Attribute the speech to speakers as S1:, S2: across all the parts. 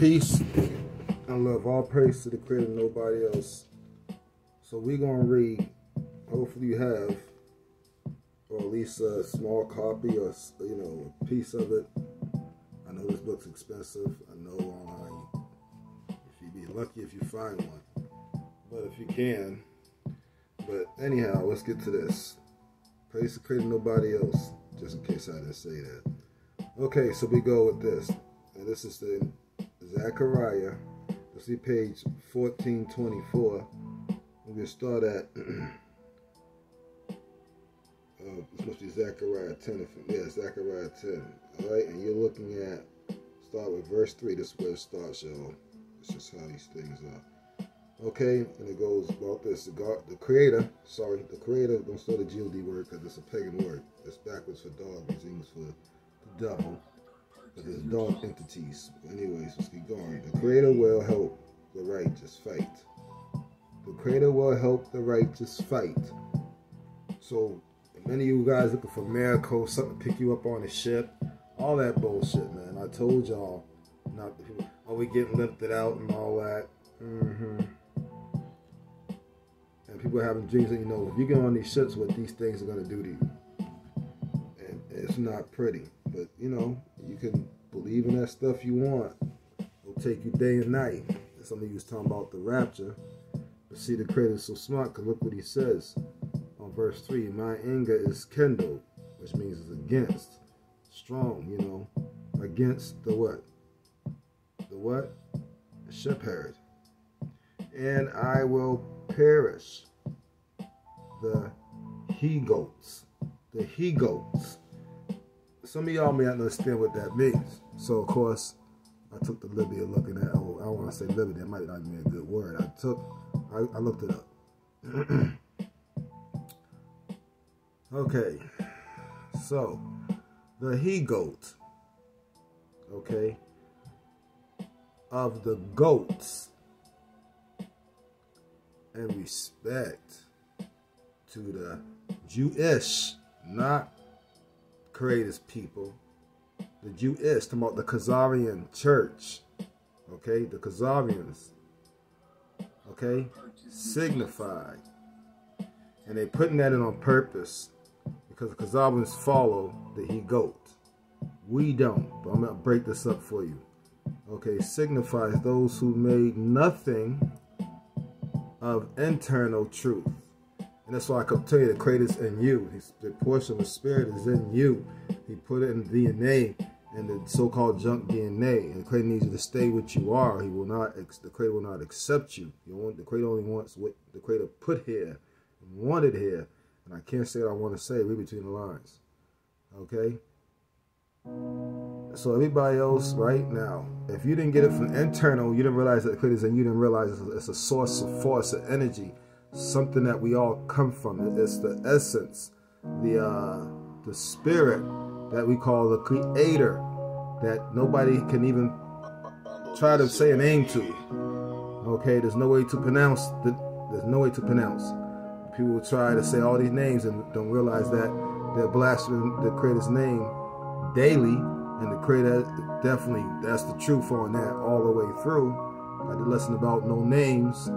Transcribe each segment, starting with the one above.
S1: Peace and love. All praise to the Creator, nobody else. So we're going to read, hopefully you have, or at least a small copy or, a piece of it. I know this book's expensive. I know online. If you'd be lucky if you find one. But if you can. But anyhow, let's get to this. Praise the Creator, nobody else. Just in case I didn't say that. Okay, so we go with this. And this is the Zechariah. You'll see page 1424. We're going to start at, this must be Zechariah 10. Yeah, Zechariah 10. Alright, and you're looking at, start with verse 3. This is where it starts, y'all. It's just how these things are. Okay, and it goes about this. The Creator, don't start the G-O-D word because it's a pagan word. It's backwards for dog, it's English for the devil. But there's dog entities. Anyways, let's keep going. The Creator will help the righteous fight. The Creator will help the righteous fight. So, many of you guys looking for miracles, something to pick you up on the ship, all that bullshit, man. I told y'all, not the people, are we getting lifted out and all that? And people are having dreams that, if you get on these ships, what these things are going to do to you. And it's not pretty. But, you can believe in that stuff you want. It'll take you day and night. Some of you was talking about the rapture. But see, the Creator is so smart, because look what he says on verse 3. My anger is kindled, which means it's against. Strong, against the what? The what? The shepherd. And I will perish the he-goats. The he-goats. Some of y'all may not understand what that means. So, of course, I took the liberty of looking at, I want to say liberty, that might not be a good word. I looked it up. Okay. So, the he-goat, okay, of the goats, and respect to the Jewish, not Creator's people, the Jewish, talking about the Khazarian church, okay, the Khazarians, okay, signified, and they putting that in on purpose, because the Khazarians follow the he-goat. We don't, but I'm going to break this up for you. Okay, signifies those who made nothing of internal truth. And that's why I could tell you the Creator's in you. The portion of the Spirit is in you. He put it in the DNA, and the so-called junk DNA. And the Creator needs you to stay what you are. The Creator will not accept you. The Creator only wants what the Creator put here and wanted here. And I can't say what I want to say. Read between the lines. Okay? So everybody else right now, if you didn't get it from internal, you didn't realize that the Creator's in you, didn't realize it's a source of force of energy, something that we all come from. It's the essence, the spirit that we call the Creator, that nobody can even try to say a name to. Okay, there's no way to pronounce. There's no way to pronounce. People will try to say all these names and don't realize that they're blaspheming the Creator's name daily, and the Creator definitely, that's the truth on that all the way through. I did a lesson about no names,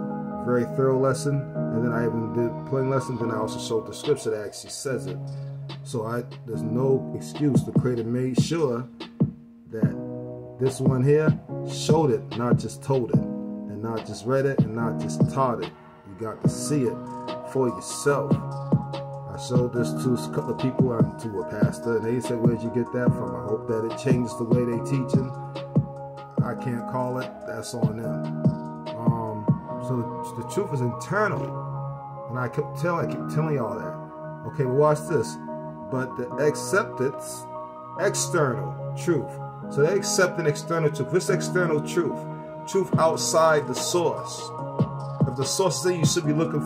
S1: very thorough lesson, and then I even did plain lesson, then I also showed the scripture that actually says it. So there's no excuse. The Creator made sure that this one here showed it, not just told it, and not just read it, and not just taught it. You got to see it for yourself. I showed this to a couple of people and to a pastor, and they said, where'd you get that from? I hope that it changes the way they teaching. I can't call it. That's on them. So the truth is internal. And I keep telling y'all that. Okay, well, watch this. But the acceptance, external truth. So they accept an external truth. What's external truth? Truth outside the source. If the source is in, you should be looking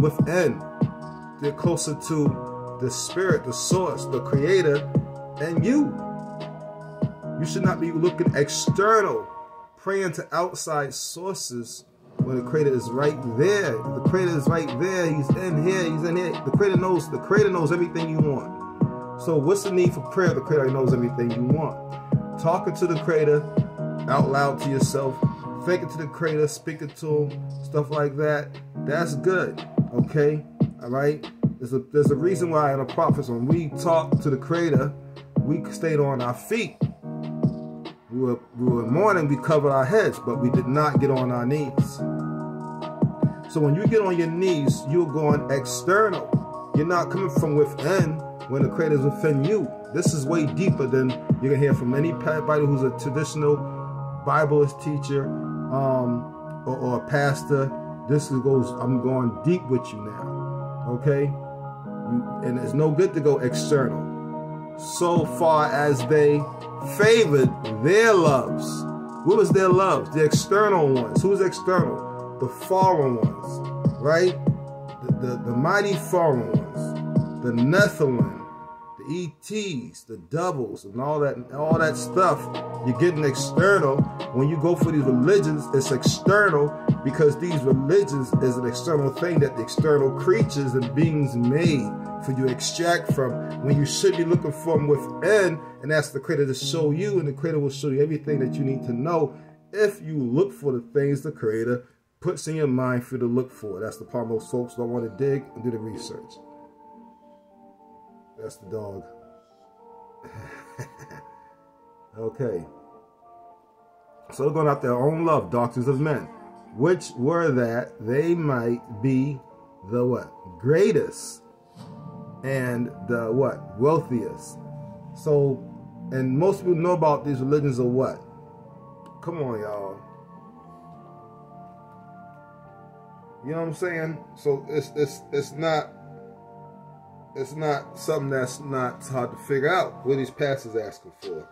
S1: within. They're closer to the Spirit, the source, the Creator, and you. You should not be looking external, praying to outside sources when the Creator is right there. The Creator is right there. He's in here. He's in here. The Creator knows everything you want. So what's the need for prayer? The Creator knows everything you want. Talking to the Creator out loud to yourself, thinking to the Creator, speaking to Him, stuff like that, that's good, okay? All right? There's a reason why in the prophets, when we talk to the Creator, we stayed on our feet. We were mourning, we covered our heads, but we did not get on our knees. So when you get on your knees, you're going external. You're not coming from within when the Creator is within you. This is way deeper than you can hear from anybody who's a traditional Bibleist teacher or a pastor. This goes, I'm going deep with you now, okay? And it's no good to go external. So far as they favored their loves. What was their loves? The external ones. Who's external? The foreign ones, right? The mighty foreign ones. The Nephilim, the ETs, the doubles, and all that stuff. You're getting external. When you go for these religions, it's external because these religions is an external thing that the external creatures and beings made for you to extract from, when you should be looking from within and ask the Creator to show you, and the Creator will show you everything that you need to know if you look for the things the Creator puts in your mind for you to look for. That's the problem. Most folks don't want to dig and do the research. That's the dog. Okay. So they're going out their own love, doctrines of men, which were that they might be the what? Greatest and the what? Wealthiest. So, and most people know about these religions are what? Come on, y'all. You know what I'm saying? So it's not something that's not hard to figure out. What are these pastors asking for?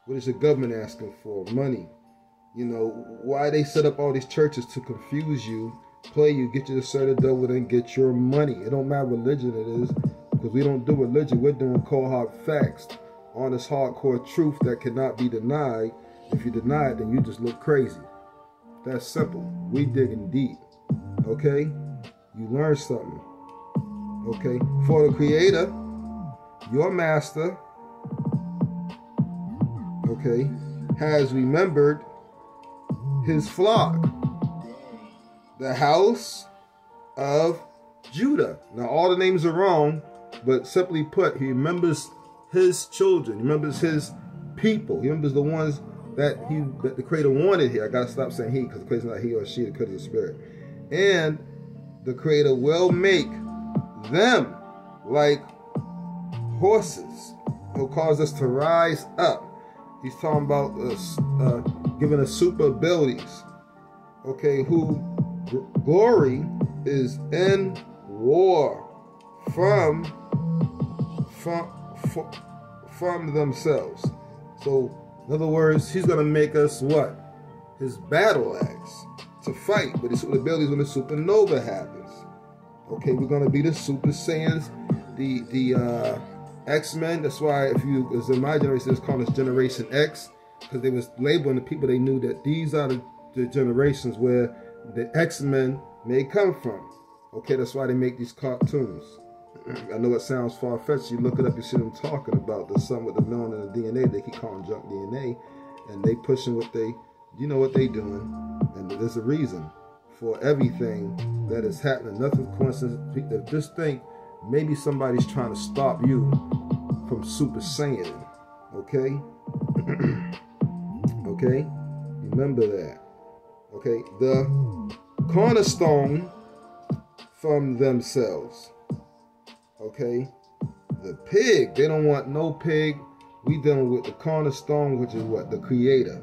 S1: What is the government asking for? Money. You know, why they set up all these churches to confuse you, play you, get you to serve the devil, and get your money. It don't matter what religion it is, because we don't do religion. We're doing cold hard facts, honest hardcore truth that cannot be denied. If you deny it, then you just look crazy. That's simple. We digging deep. Okay? You learn something. Okay? For the Creator, your master, okay, has remembered his flock, the house of Judah. Now, all the names are wrong, but simply put, he remembers his children. He remembers his people. He remembers the ones that the Creator wanted here. I gotta stop saying he, because the Creator's not he or she, the Creator's the Spirit. And the Creator will make them like horses. He'll cause us to rise up. He's talking about us, giving us super abilities. Okay, who glory is in war from themselves. So, in other words, he's going to make us what? His battle axe to fight. But his abilities when the supernova happens. Okay, we're going to be the Super Saiyans, the X-Men. That's why, if you, as in my generation, it's called as Generation X, because they was labeling the people. They knew that these are the generations where the X-Men may come from. Okay, that's why they make these cartoons. I know it sounds far-fetched. You look it up, you see them talking about the something with the melanin and the DNA. They keep calling junk DNA, and they pushing what they, you know what they doing, and there's a reason for everything that is happening. Nothing coincidence. Just think, maybe somebody's trying to stop you from Super Saiyan. Okay? Okay? Remember that. Okay? The cornerstone from themselves. Okay? The pig. They don't want no pig. We dealing with the cornerstone, which is what? The Creator.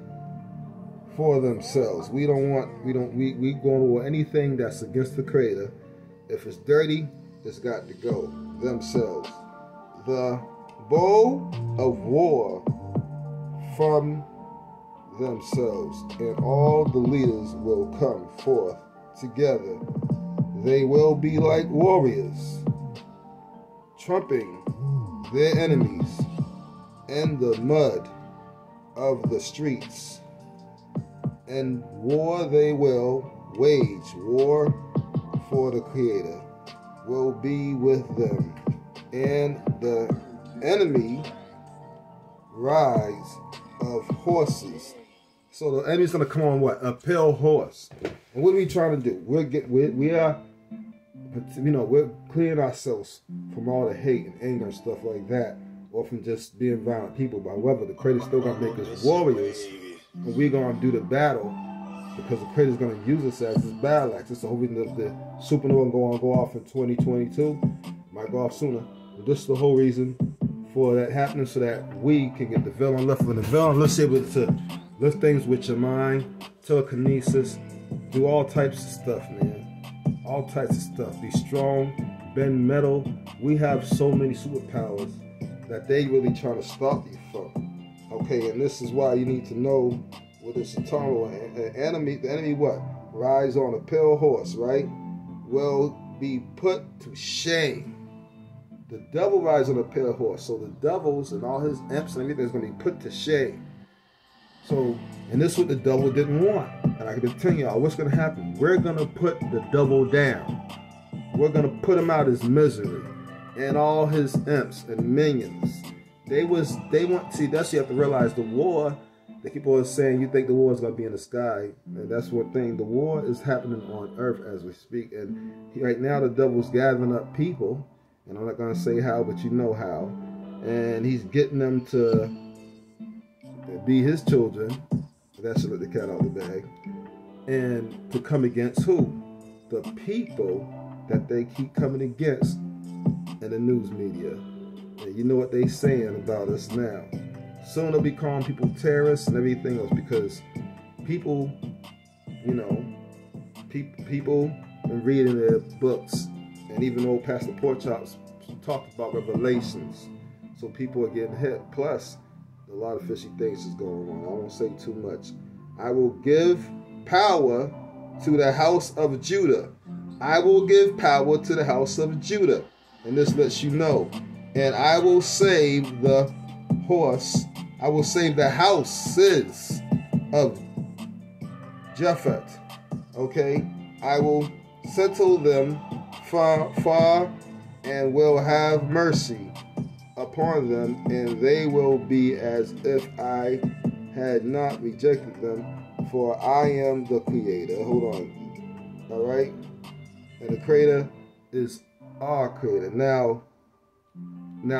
S1: For themselves. We going with anything that's against the Creator. If it's dirty, it's got to go. Themselves. The bow of war from themselves, and all the leaders will come forth together. They will be like warriors, trumping their enemies in the mud of the streets. And war they will wage. War for the Creator will be with them. And the enemy rise of horses So the enemy's gonna come on what? A pale horse. And what are we trying to do? We're clearing ourselves from all the hate and anger and stuff like that, or from just being violent people. But however, the Creator's still gonna make us warriors, and we're gonna do the battle because the Creator's gonna use us as his battle axe. That's the whole reason that the supernova go off in 2022. Might go off sooner. But this is the whole reason for that happening, so that we can get the veil unlifted. When the veil unlifted, able to lift things with your mind, telekinesis, do all types of stuff, man. All types of stuff. Be strong, bend metal. We have so many superpowers that they really trying to stop you from. Okay, and this is why you need to know what it's eternal. The enemy what? Rides on a pale horse, right? Will be put to shame. The devil rides on a pale horse. So the devils and all his imps and everything is going to be put to shame. So, and this is what the devil didn't want. And I can tell y'all what's going to happen. We're going to put the devil down. We're going to put him out his misery. And all his imps and minions. They want, see, that's what you have to realize. The war, the people are saying, you think the war is going to be in the sky. And that's one thing. The war is happening on earth as we speak. And right now the devil's gathering up people. And I'm not going to say how, but you know how. And he's getting them to be his children. That should let the cat out of the bag. And to come against who? The people that they keep coming against in the news media. And you know what they saying about us now. Soon they'll be calling people terrorists and everything else, because people, you know, people been reading their books. And even old Pastor Porkchops talked about revelations. So people are getting hit. Plus, a lot of fishy things is going on. I won't say too much. I will give power to the house of Judah. I will give power to the house of Judah. And this lets you know. And I will save the horse. I will save the houses of Japheth. Okay? I will settle them far and will have mercy upon them, and they will be as if I had not rejected them, for I am the Creator. Hold on. All right? And the Creator is our Creator. Now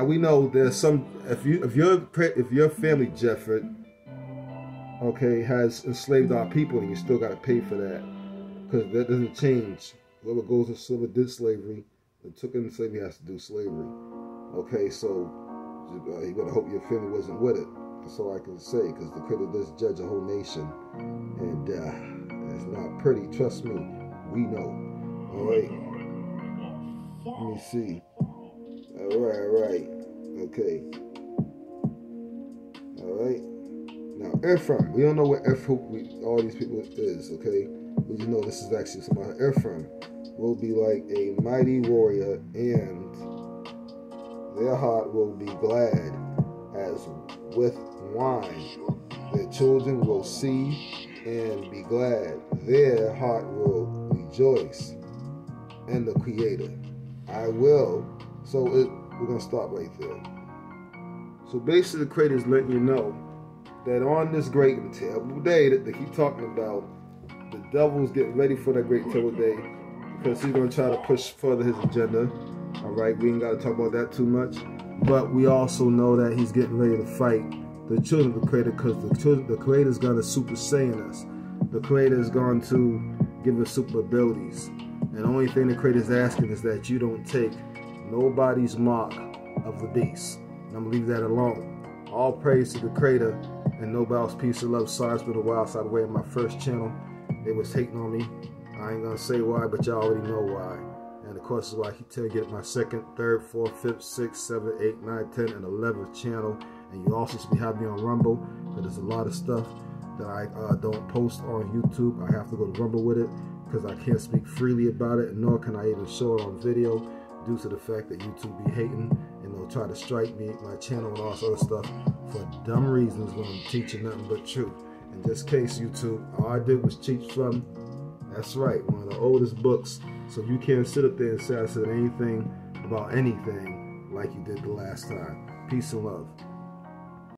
S1: we know there's some, if your family, Japheth, okay, has enslaved our people, and you still got to pay for that, because that doesn't change. Whoever goes to silver did slavery, and took in slavery has to do slavery. Okay, so you better hope your family wasn't with it. That's all I can say, because the Creator does judge a whole nation, and it's not pretty. Trust me, we know. All right. Let me see. All right. Okay. All right. Now Ephraim, we don't know what all these people is. Okay. We just know this is actually somebody. Ephraim will be like a mighty warrior, and their heart will be glad as with wine. Their children will see and be glad. Their heart will rejoice in the Creator. I will. So we're going to stop right there. So basically the Creator is letting you know that on this great and terrible day that they keep talking about, the devil's getting ready for that great terrible day, because he's going to try to push further his agenda. All right, we ain't got to talk about that too much. But we also know that he's getting ready to fight the children of the Creator, because the Creator is going to super saiyan us. The Creator is going to give us super abilities. And the only thing the Creator is asking is that you don't take nobody's mark of the beast. And I'm going to leave that alone. All praise to the Creator, and nobody's peace and love. Sorry, it's been a while since I was on my first channel. They was hating on me. I ain't going to say why, but y'all already know why. And of course, is why I keep telling you to get my second, third, fourth, fifth, sixth, seventh, eighth, ninth, 10, and 11th channel. And you also should be having me on Rumble, because there's a lot of stuff that I don't post on YouTube. I have to go to Rumble with it, because I can't speak freely about it, nor can I even show it on video, due to the fact that YouTube be hating, and they'll try to strike me, my channel, and all this other stuff for dumb reasons when I'm teaching nothing but truth. In this case, YouTube, all I did was teach from, that's right, one of the oldest books. So you can't sit up there and say I said anything about anything like you did the last time. Peace and love.